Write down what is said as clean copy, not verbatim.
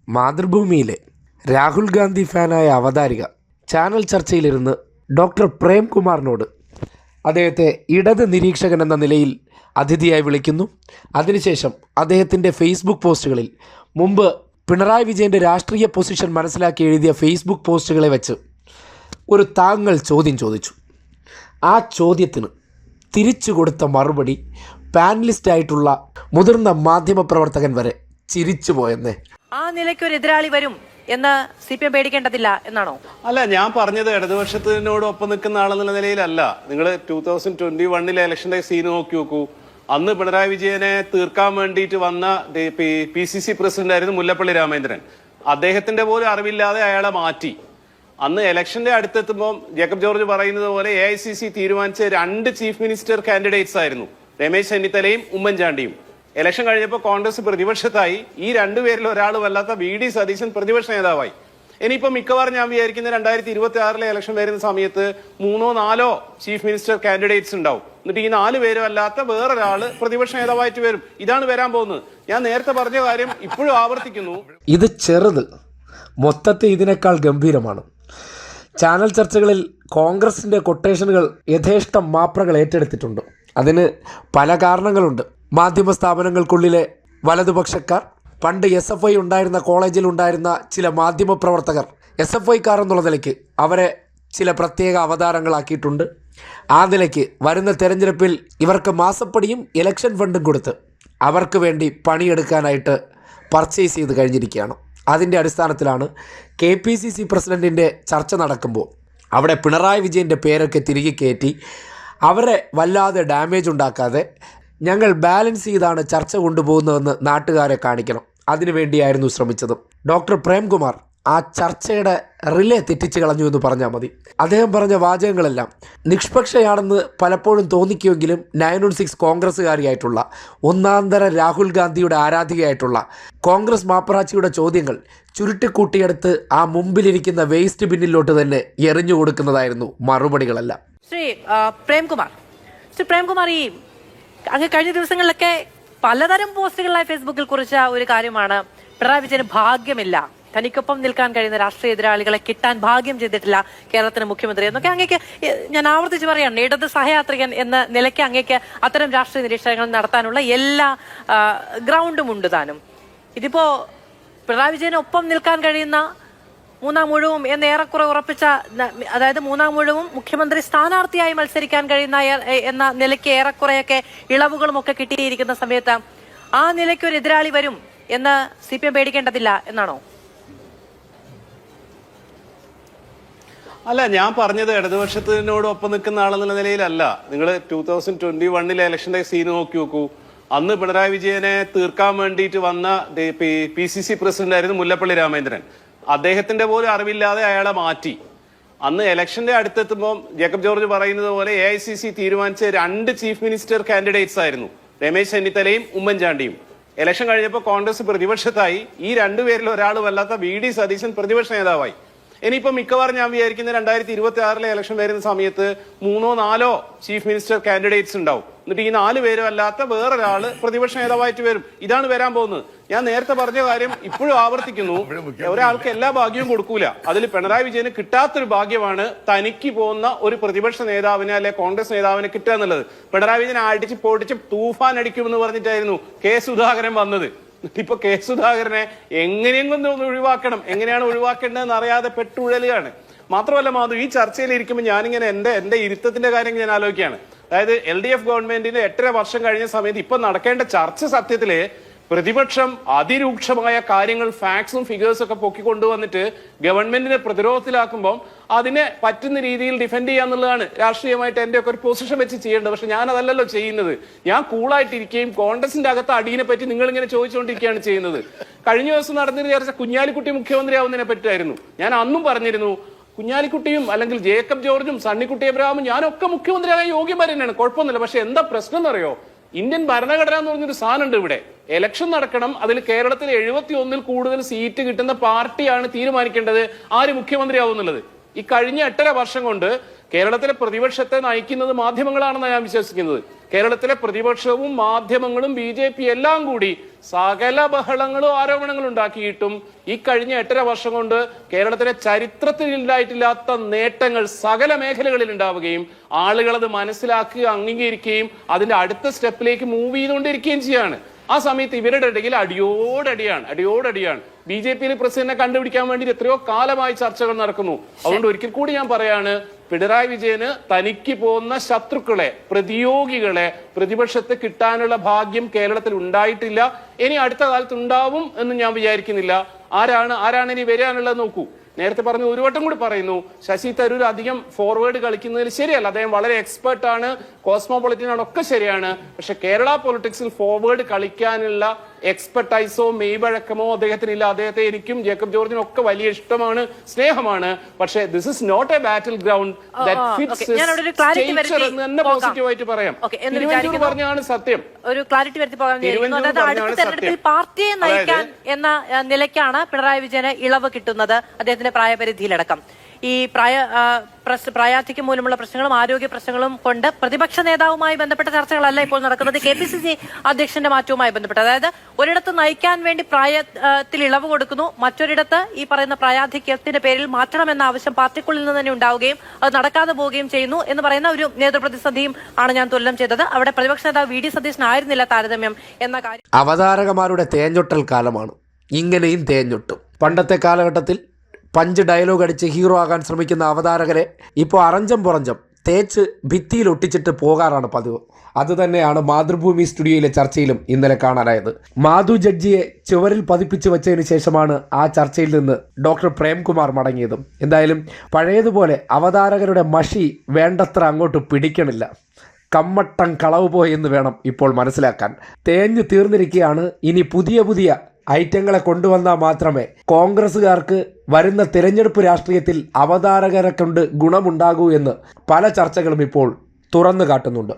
മാതൃഭൂമിയിലെ Rahul Gandhi ഫാനായ അവതാരിക channel ചർച്ചയിലിരുന്ന് doctor പ്രേംകുമാറിനോട് അദ്ദേഹത്തെ ഇടത് നിരീക്ഷകൻ എന്ന നിലയിൽ അതിഥിയായി വിളിക്കുന്നു. അതിനുശേഷം അദ്ദേഹത്തിൻ്റെ ഫേസ്ബുക്ക് പോസ്റ്റുകളിൽ മുമ്പ് പിണറായി വിജയൻ്റെ രാഷ്ട്രീയ പൊസിഷൻ മനസ്സിലാക്കി എഴുതിയ ഫേസ്ബുക്ക് പോസ്റ്റുകളെ വെച്ച് ഒരു താങ്കൾ ചോദ്യം ചോദിച്ചു. ആ ചോദ്യത്തിന് തിരിച്ചു കൊടുത്ത മറുപടി പാനലിസ്റ്റായിട്ടുള്ള മുതിർന്ന മാധ്യമപ്രവർത്തകൻ വരെ ചിരിച്ചു പോയെന്നേ. ആ നിലയ്ക്ക് ഒരു എതിരാളി വരും എന്ന് CPM പേടിക്കേണ്ടതില്ല എന്നാണോ? അല്ല, ഞാൻ പറഞ്ഞത് ഇടതുപക്ഷത്തിനോട് ഒപ്പം നിൽക്കുന്ന ആളെന്നുള്ള നിലയിലല്ല. നിങ്ങൾ 2021 ഇലക്ഷന്റെ സീൻ നോക്കി നോക്കൂ. അന്ന് പിണറായി വിജയനെ തീർക്കാൻ വേണ്ടിയിട്ട് വന്ന PCC പ്രസിഡന്റ് ആയിരുന്നു മുല്ലപ്പള്ളി രാമചന്ദ്രൻ. അദ്ദേഹത്തിന്റെ പോലും അറിവില്ലാതെ അയാളെ മാറ്റി. അന്ന് ഇലക്ഷന്റെ അടുത്തെത്തുമ്പോൾ ജേക്കബ് ജോർജ് പറയുന്നത് പോലെ AICC തീരുമാനിച്ച 2 ചീഫ് മിനിസ്റ്റർ കാൻഡിഡേറ്റ്സ് ആയിരുന്നു, രമേശ് ചെന്നിത്തലയും ഉമ്മൻചാണ്ടിയും. ഇലക്ഷൻ കഴിഞ്ഞപ്പോൾ കോൺഗ്രസ് പ്രതിപക്ഷത്തായി. ഈ 2 പേരിൽ ഒരാൾ വല്ലാത്ത VD സതീശൻ പ്രതിപക്ഷ നേതാവായി. ഇനിയിപ്പോ മിക്കവാറും ഞാൻ വിചാരിക്കുന്ന 2026 ഇലക്ഷൻ വരുന്ന സമയത്ത് 3-4 ചീഫ് മിനിസ്റ്റർ കാൻഡിഡേറ്റ്സ് ഉണ്ടാവും. എന്നിട്ട് ഈ 4 പേരും അല്ലാത്ത വേറൊരാള് പ്രതിപക്ഷ നേതാവായിട്ട് വരും. ഇതാണ് വരാൻ പോകുന്നത്. ഞാൻ നേരത്തെ പറഞ്ഞ കാര്യം ഇപ്പോഴും ആവർത്തിക്കുന്നു. ഇത് ചെറുത്, മൊത്തത്തിൽ ഇതിനേക്കാൾ ഗംഭീരമാണ്. ചാനൽ ചർച്ചകളിൽ കോൺഗ്രസിൻ്റെ കൊട്ടേഷനുകൾ യഥേഷ്ടം മാപ്രകൾ ഏറ്റെടുത്തിട്ടുണ്ട്. അതിന് പല കാരണങ്ങളുണ്ട്. മാധ്യമ സ്ഥാപനങ്ങൾക്കുള്ളിലെ വലതുപക്ഷക്കാർ, പണ്ട് SFI ഉണ്ടായിരുന്ന കോളേജിൽ ഉണ്ടായിരുന്ന ചില മാധ്യമപ്രവർത്തകർ SFIക്കാർ എന്നുള്ള നിലയ്ക്ക് അവരെ ചില പ്രത്യേക അവതാരങ്ങളാക്കിയിട്ടുണ്ട്. ആ നിലയ്ക്ക് വരുന്ന തെരഞ്ഞെടുപ്പിൽ ഇവർക്ക് മാസപ്പടിയും ഇലക്ഷൻ ഫണ്ടും കൊടുത്ത് അവർക്ക് വേണ്ടി പണിയെടുക്കാനായിട്ട് പർച്ചേസ് ചെയ്ത് കഴിഞ്ഞിരിക്കുകയാണ്. അതിൻ്റെ അടിസ്ഥാനത്തിലാണ് KPCC പ്രസിഡൻറ്റിൻ്റെ ചർച്ച നടക്കുമ്പോൾ അവിടെ പിണറായി വിജയൻ്റെ പേരൊക്കെ തിരികെ കയറ്റി അവരെ വല്ലാതെ ഡാമേജ് ഉണ്ടാക്കാതെ ഞങ്ങൾ ബാലൻസ് ചെയ്താണ് ചർച്ച കൊണ്ടുപോകുന്നതെന്ന് നാട്ടുകാരെ കാണിക്കണം. അതിനുവേണ്ടിയായിരുന്നു ശ്രമിച്ചത്. ഡോക്ടർ പ്രേംകുമാർ ആ ചർച്ചയുടെ റിലേ തെറ്റിച്ച് കളഞ്ഞു എന്ന് പറഞ്ഞാൽ മതി. അദ്ദേഹം പറഞ്ഞ വാചകങ്ങളെല്ലാം നിഷ്പക്ഷയാണെന്ന് പലപ്പോഴും തോന്നിക്കുമെങ്കിലും 916 കോൺഗ്രസ്സുകാരിയായിട്ടുള്ള ഒന്നാന്തര രാഹുൽ ഗാന്ധിയുടെ ആരാധികയായിട്ടുള്ള കോൺഗ്രസ് മാപ്പറാച്ചിയുടെ ചോദ്യങ്ങൾ ചുരുട്ടിക്കൂട്ടിയെടുത്ത് ആ മുമ്പിലിരിക്കുന്ന വേസ്റ്റ് ബിന്നിലോട്ട് തന്നെ എറിഞ്ഞു കൊടുക്കുന്നതായിരുന്നു മറുപടികളെല്ലാം. ശ്രീ പ്രേംകുമാർ, ഈ അങ്ങ് കഴിഞ്ഞ ദിവസങ്ങളിലൊക്കെ പലതരം പോസ്റ്റുകളിലായി ഫേസ്ബുക്കിൽ കുറിച്ച ഒരു കാര്യമാണ് പിണറായി വിജയന് ഭാഗ്യമില്ല, തനിക്കൊപ്പം നിൽക്കാൻ കഴിയുന്ന രാഷ്ട്രീയ എതിരാളികളെ കിട്ടാൻ ഭാഗ്യം ചെയ്തിട്ടില്ല കേരളത്തിന് മുഖ്യമന്ത്രി എന്നൊക്കെ. അങ്ങേക്ക് ഞാൻ ആവർത്തിച്ച് പറയാണ്, ഇടത് സഹയാത്രികൻ എന്ന നിലയ്ക്ക് അങ്ങേക്ക് അത്തരം രാഷ്ട്രീയ നിരീക്ഷണങ്ങൾ നടത്താനുള്ള എല്ലാ ഗ്രൗണ്ടും ഉണ്ട് താനും. ഇതിപ്പോ പിണറായി വിജയന് ഒപ്പം നിൽക്കാൻ കഴിയുന്ന മൂന്നാം മുഴുവും എന്ന് ഏറെക്കുറെ ഉറപ്പിച്ച, അതായത് മൂന്നാം മുഴുവും മുഖ്യമന്ത്രി സ്ഥാനാർത്ഥിയായി മത്സരിക്കാൻ കഴിയുന്ന എന്ന നിലയ്ക്ക് ഏറെക്കുറെയൊക്കെ ഇളവുകളും ഒക്കെ കിട്ടിയിരിക്കുന്ന സമയത്ത് ആ നിലയ്ക്ക് ഒരു എതിരാളി വരും എന്ന് CPM പേടിക്കേണ്ടതില്ല എന്നാണോ? അല്ല, ഞാൻ പറഞ്ഞത് ഇടതുപക്ഷത്തിനോട് ഒപ്പം നിൽക്കുന്ന ആളെന്നുള്ള നിലയിലല്ല. നിങ്ങൾ 2021 ഇലക്ഷന്റെ സീൻ നോക്കി നോക്കൂ. അന്ന് പിണറായി വിജയനെ തീർക്കാൻ വേണ്ടിയിട്ട് വന്ന PCC പ്രസിഡന്റ് ആയിരുന്നു മുല്ലപ്പള്ളി രാമചന്ദ്രൻ. അദ്ദേഹത്തിന്റെ പോലും അറിവില്ലാതെ അയാളെ മാറ്റി. അന്ന് ഇലക്ഷന്റെ അടുത്തെത്തുമ്പോൾ ജേക്കബ് ജോർജ് പറയുന്നത് പോലെ AICC തീരുമാനിച്ച 2 ചീഫ് മിനിസ്റ്റർ കാൻഡിഡേറ്റ്സ് ആയിരുന്നു, രമേശ് ചെന്നിത്തലയും ഉമ്മൻചാണ്ടിയും. ഇലക്ഷൻ കഴിഞ്ഞപ്പോൾ കോൺഗ്രസ് പ്രതിപക്ഷത്തായി. ഈ 2 പേരിൽ ഒരാൾ വല്ലാത്ത VD സതീശൻ പ്രതിപക്ഷ നേതാവായി. ഇനിയിപ്പോ മിക്കവാറും ഞാൻ വിചാരിക്കുന്ന 2026 ഇലക്ഷൻ വരുന്ന സമയത്ത് 3-4 ചീഫ് മിനിസ്റ്റർ കാൻഡിഡേറ്റ്സ് ഉണ്ടാവും. എന്നിട്ട് ഈ 4 പേരും അല്ലാത്ത വേറൊരാള് പ്രതിപക്ഷ നേതാവായിട്ട് വരും. ഇതാണ് വരാൻ പോകുന്നത്. ഞാൻ നേരത്തെ പറഞ്ഞ കാര്യം ഇപ്പോഴും ആവർത്തിക്കുന്നു. ഒരാൾക്ക് എല്ലാ ഭാഗ്യവും കൊടുക്കൂല. അതിൽ പിണറായി വിജയന് കിട്ടാത്തൊരു ഭാഗ്യമാണ് തനിക്ക് പോകുന്ന ഒരു പ്രതിപക്ഷ നേതാവിനെ അല്ലെ കോൺഗ്രസ് നേതാവിനെ കിട്ടുക എന്നുള്ളത്. പിണറായി വിജയൻ അടിച്ച് പൊടിച്ച് തൂഫാൻ അടിക്കുമെന്ന് പറഞ്ഞിട്ടായിരുന്നു K.സുധാകരൻ വന്നത്. ഇപ്പൊ K.സുധാകരനെ എങ്ങനെയെങ്കിലും ഒന്ന് ഒഴിവാക്കണം, എങ്ങനെയാണ് ഒഴിവാക്കേണ്ടതെന്ന് അറിയാതെ പെട്ടുഴലുകയാണ്. മാത്രമല്ല മാധു, ഈ ചർച്ചയിൽ ഇരിക്കുമ്പോൾ ഞാനിങ്ങനെ എന്റെ ഇരുത്തത്തിന്റെ കാര്യം ഞാൻ ആലോചിക്കുകയാണ്. അതായത് LDF ഗവൺമെന്റിന് 8.5 വർഷം കഴിഞ്ഞ സമയത്ത് ഇപ്പൊ നടക്കേണ്ട ചർച്ച സത്യത്തില് പ്രതിപക്ഷം അതിരൂക്ഷമായ കാര്യങ്ങൾ, ഫാക്ട്സും ഫിഗേഴ്സും ഒക്കെ പൊക്കിക്കൊണ്ടുവന്നിട്ട് ഗവൺമെന്റിനെ പ്രതിരോധത്തിലാക്കുമ്പോൾ അതിനെ പറ്റുന്ന രീതിയിൽ ഡിഫെൻഡ് ചെയ്യാന്നുള്ളതാണ് രാഷ്ട്രീയമായിട്ട് എന്റെ ഒക്കെ ഒരു പൊസിഷൻ വെച്ച് ചെയ്യേണ്ടത്. പക്ഷെ ഞാൻ അതല്ലല്ലോ ചെയ്യുന്നത്. ഞാൻ കൂളായിട്ടിരിക്കുകയും കോൺഗ്രസിന്റെ അകത്ത് അടിയെ പറ്റി നിങ്ങൾ ഇങ്ങനെ ചോദിച്ചുകൊണ്ടിരിക്കുകയാണ് ചെയ്യുന്നത്. കഴിഞ്ഞ ദിവസം നടന്നിരുന്ന ചർച്ച കുഞ്ഞാലിക്കുട്ടി മുഖ്യമന്ത്രിയാവുന്നതിനെ പറ്റിയായിരുന്നു. ഞാൻ അന്നും പറഞ്ഞിരുന്നു, കുഞ്ഞാലിക്കുട്ടിയും അല്ലെങ്കിൽ ജേക്കബ് ജോർജും സണ്ണിക്കുട്ടി എബ്രഹാമും ഞാനൊക്കെ മുഖ്യമന്ത്രിയാകാൻ യോഗ്യന്മാർ തന്നെയാണ്, കുഴപ്പമൊന്നുമില്ല. പക്ഷെ എന്താ പ്രശ്നം എന്നറിയോ? ഇന്ത്യൻ ഭരണഘടന എന്ന് പറഞ്ഞൊരു സാധനം ഉണ്ട്. ഇവിടെ ഇലക്ഷൻ നടക്കണം. അതിൽ കേരളത്തിൽ 71-ൽ കൂടുതൽ സീറ്റ് കിട്ടുന്ന പാർട്ടിയാണ് തീരുമാനിക്കേണ്ടത് ആര് മുഖ്യമന്ത്രിയാവും എന്നുള്ളത്. ഈ കഴിഞ്ഞ 8.5 വർഷം കൊണ്ട് കേരളത്തിലെ പ്രതിപക്ഷത്തെ നയിക്കുന്നത് മാധ്യമങ്ങളാണെന്നാണ് ഞാൻ വിശ്വസിക്കുന്നത്. കേരളത്തിലെ പ്രതിപക്ഷവും മാധ്യമങ്ങളും BJP എല്ലാം കൂടി സകല ബഹളങ്ങളും ആരോപണങ്ങളും ഉണ്ടാക്കിയിട്ടും ഈ കഴിഞ്ഞ 8.5 വർഷം കൊണ്ട് കേരളത്തിലെ ചരിത്രത്തിൽ ഉണ്ടായിട്ടില്ലാത്ത നേട്ടങ്ങൾ സകല മേഖലകളിൽ ഉണ്ടാവുകയും ആളുകൾ അത് മനസ്സിലാക്കുക, അംഗീകരിക്കുകയും അതിന്റെ അടുത്ത സ്റ്റെപ്പിലേക്ക് മൂവ് ചെയ്തുകൊണ്ടിരിക്കുകയും ചെയ്യാണ്. ആ സമയത്ത് ഇവരുടെ ഇടയിൽ അടിയോടടിയാണ്. BJP പ്രസിഡന്റിനെ കണ്ടുപിടിക്കാൻ വേണ്ടി എത്രയോ കാലമായി ചർച്ചകൾ നടക്കുന്നു. അതുകൊണ്ട് ഒരിക്കൽ കൂടി ഞാൻ പറയാണ്, പിണറായി വിജയന് തനിക്ക് പോകുന്ന ശത്രുക്കളെ, പ്രതിയോഗികളെ പ്രതിപക്ഷത്ത് കിട്ടാനുള്ള ഭാഗ്യം കേരളത്തിൽ ഉണ്ടായിട്ടില്ല. ഇനി അടുത്ത കാലത്ത് ഉണ്ടാവും എന്ന് ഞാൻ വിചാരിക്കുന്നില്ല. ആരാണ് ഇനി വരാനുള്ളത് നോക്കൂ. നേരത്തെ പറഞ്ഞു, ഒരു വട്ടം കൂടി പറയുന്നു, ശശി തരൂർ അധികം ഫോർവേഡ് കളിക്കുന്നതിൽ ശരിയല്ല. അദ്ദേഹം വളരെ എക്സ്പെർട്ടാണ്, കോസ്മോപൊളിറ്റനാണ്, ഒക്കെ ശരിയാണ്. പക്ഷെ കേരള പൊളിറ്റിക്സിൽ ഫോർവേഡ് കളിക്കാനുള്ള എക്സ്പെർട്ടൈസോ മെയ്വഴക്കമോ അദ്ദേഹത്തിനില്ല. അദ്ദേഹത്തെ എനിക്കും ജേക്കബ് ജോർജിനും ഒക്കെ വലിയ ഇഷ്ടമാണ്, സ്നേഹമാണ്. പക്ഷേ this is not a battle ground that fits എന്ന് തന്നെ പോസിറ്റീവായിട്ട് പറയാം. തിരുവനന്തപുരം പറഞ്ഞാണ് സത്യം. ഒരു ക്ലാരിറ്റി വരുത്തി പോകാൻ തെരഞ്ഞെടുപ്പിൽ പാർട്ടിയെ നയിക്കാൻ എന്ന നിലയ്ക്കാണ് പിണറായി വിജയന് ഇളവ് കിട്ടുന്നത്, അദ്ദേഹത്തിന്റെ പ്രായപരിധിയിലടക്കം. ഈ പ്രായാധിക്യം മൂലമുള്ള പ്രശ്നങ്ങളും ആരോഗ്യ പ്രശ്നങ്ങളും കൊണ്ട് പ്രതിപക്ഷ നേതാവുമായി ബന്ധപ്പെട്ട ചർച്ചകളല്ല ഇപ്പോൾ നടക്കുന്നത്. KPCC അധ്യക്ഷന്റെ മാറ്റവുമായി ബന്ധപ്പെട്ട്, അതായത് ഒരിടത്ത് നയിക്കാൻ വേണ്ടി പ്രായത്തിൽ ഇളവ് കൊടുക്കുന്നു, മറ്റൊരിടത്ത് ഈ പറയുന്ന പ്രായാധിക്യത്തിന്റെ പേരിൽ മാറ്റണമെന്ന ആവശ്യം പാർട്ടിക്കുള്ളിൽ നിന്ന് തന്നെ ഉണ്ടാവുകയും അത് നടക്കാതെ പോവുകയും ചെയ്യുന്നു എന്ന് പറയുന്ന ഒരു നേതൃപ്രതിസന്ധിയും ആണ് ഞാൻ തുലനം ചെയ്തത്. അവിടെ പ്രതിപക്ഷ നേതാവ് VD സതീശനായിരുന്നില്ല താരതമ്യം എന്ന കാര്യം. അവതാരകന്മാരുടെ തേഞ്ഞൊട്ടൽ കാലമാണ്. ഇങ്ങനെയും തേഞ്ഞൊട്ടും. പണ്ടത്തെ കാലഘട്ടത്തിൽ പഞ്ച് ഡയലോഗ് അടിച്ച് ഹീറോ ആകാൻ ശ്രമിക്കുന്ന അവതാരകരെ ഇപ്പോൾ അറഞ്ചം പുറഞ്ചം തേച്ച് ഭിത്തിയിൽ ഒട്ടിച്ചിട്ട് പോകാറാണ് പതിവ്. അതുതന്നെയാണ് മാതൃഭൂമി സ്റ്റുഡിയോയിലെ ചർച്ചയിലും ഇന്നലെ കാണാനായത്. മാധു ജഡ്ജിയെ ചുവരിൽ പതിപ്പിച്ച് വെച്ചതിന് ശേഷമാണ് ആ ചർച്ചയിൽ നിന്ന് ഡോക്ടർ പ്രേംകുമാർ മടങ്ങിയതും. എന്തായാലും പഴയതുപോലെ അവതാരകരുടെ മഷി വേണ്ടത്ര അങ്ങോട്ട് പിടിക്കണില്ല. കമ്മട്ടം കളവ് പോയെന്ന് വേണം ഇപ്പോൾ മനസ്സിലാക്കാൻ. തേഞ്ഞു തീർന്നിരിക്കുകയാണ്. ഇനി പുതിയ ഐറ്റങ്ങളെ കൊണ്ടുവന്നാൽ മാത്രമേ കോൺഗ്രസ്സുകാർക്ക് വരുന്ന തിരഞ്ഞെടുപ്പ് രാഷ്ട്രീയത്തിൽ അവതാരകരെ കൊണ്ട് ഗുണമുണ്ടാകൂ എന്ന് പല ചർച്ചകളും ഇപ്പോൾ തുറന്നു കാട്ടുന്നുണ്ട്.